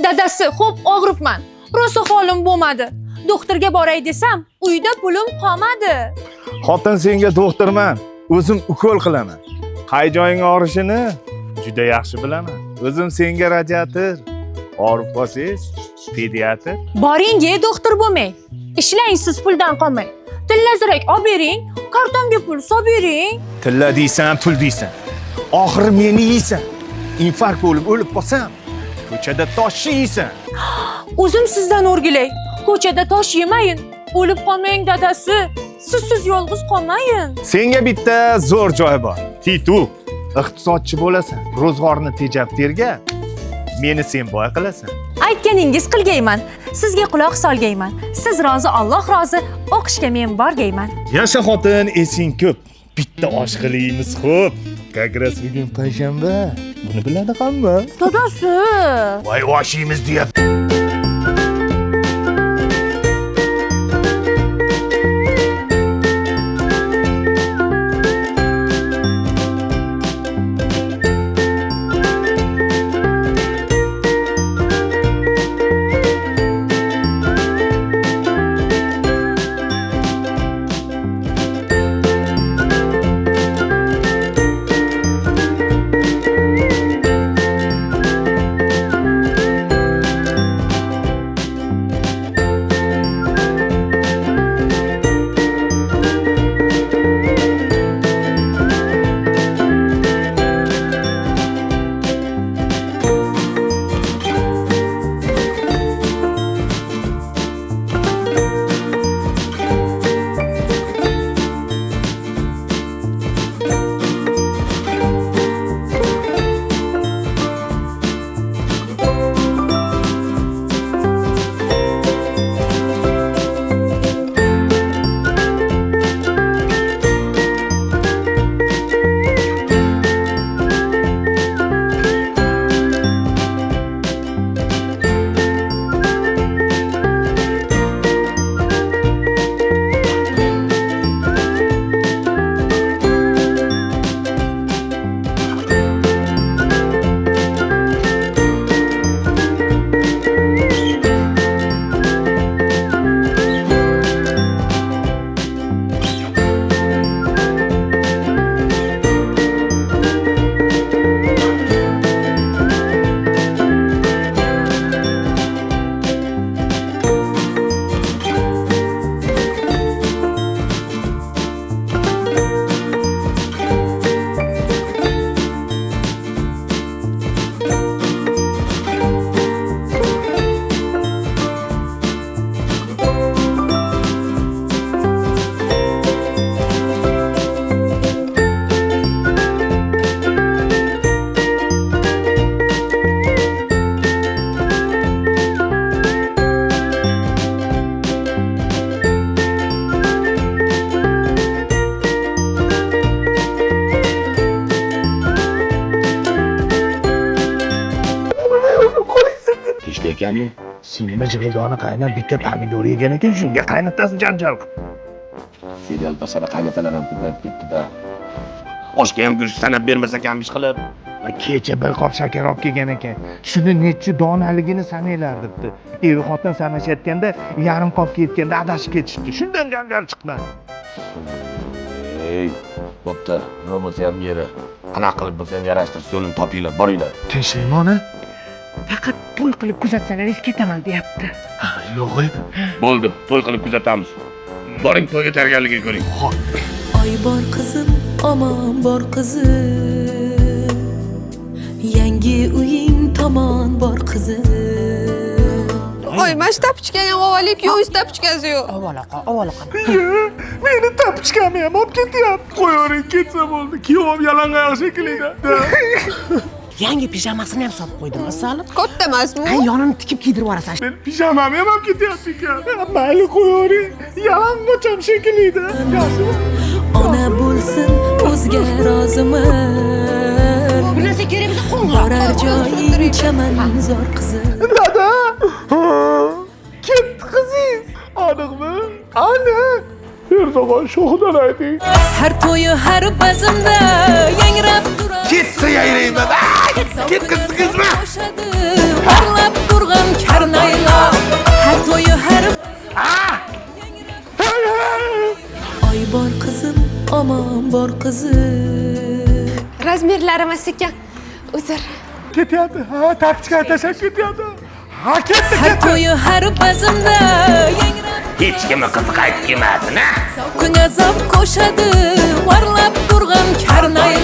Dadasi, xo'p, og'ribman. Rosa holim bo'lmadi. Doktorga boray desam, uyda pulim qolmadi. Xotin senga doktorman, o'zim ukol qilaman. Qay joying og'rishini juda yaxshi bilaman. O'zim senga radiator, og'rib qolsangiz pediatr. Boring-ye, doktor bo'lmang. Ishlang siz puldan qolmang. Tillazirak olib bering, kartonga pul solib bering. Tilla deysan, pul deysan. Oxiri meni yeysan. Infarkt bo'lib o'lib qolsam, ko'chada tosh yeysan. O'zim sizdan o'rgilay. Ko'chada tosh yemayin. O'lib qolmang dadasi. Sizsiz yolg'iz qolmayin. Senga bitta zo'r joy bor. Titu, iqtisodchi bo'lasan. Ro'zg'orni tejab terga, meni sen boy qilasan. Aytganingiz qilgayman. Sizga quloq solgayman. Siz rozi, Alloh rozi. O'qishga men borgayman. Yasha xotin, esing ko'p. Bitta osh qilaymiz xo'p. Kagras bugun payshanba. Buni biladi hamma. Dadasi. Voy oshimiz deyapti. ekanmi? Sinima jig'ildoni qaynab bitta pomidor yegan ekan, shunga qaynotasi janjal qildi. Serial pasada qaynatalar ham ko'payib ketdi-da. Oshga ham go'sht sanab bermasa kamish qilib. Kecha bir qop shakar olib kelgan ekan. Shuni necha donaligini sanaylar debdi. Er xotin sanashayotganda yarim qopga yetganda adashib ketishdi. Shundan janjal chiqdi. Ey, bo'pti, nima bo'lsa ham yeri. Qanaqa qilib bo'lsa ham yarashtirib yo'lini topinglar, boringlar. Tinchlikmi? Faqat to'y qilib kuzatsalaringiz ketaman deyapti. Yo'q, bo'ldi, to'y qilib kuzatamiz. Boring to'yga tayyorgarlikka ko'ring. Oy bor qizim, omon bor qizim, yangi uying tomon bor qizim. Oy, mana shu tapichkani ham olib, yo'q, tapichkasi yo'q. Avvalaqa. Meni tapichkamni ham olib ketyapti. Qo'yaring ketsa bo'ldi. Kuyovim yalangoyoq shekilida. Yangi pijamasini ham solib qo'ydim, masalan. Katta emasmi? Ay, yonini tikib kiydirib yuborasan. Men pijamamni ham olib ketyapti ekan. Mayli qo'yaring. Yalang'ocham shekilida. Ona bo'lsin o'zga roziman. Bu narsa kerak bo'lsa qo'ng'iroq. Borar joying chaman zor qizim. Dada. Ketdi qizingiz. Aniqmi? Aniq. Erdo'g'on sho'xdan ayting. Har to'yi har bazmda yangrab turar. Ketsa yayrayman. Ketkizingizmi? Parlab turgan bor qizim, omon bor qizim. Razmerlarim ekan. Uzr. Ketyapti. Ha, tapchika tashab ketyapti. Ha, ketdi, Har ketdi. to'yi har bazmda yangrab Hech kimni qiziqaytib kelmasin, ha? Zavqing azob qo'shadi, varlab turgan karnay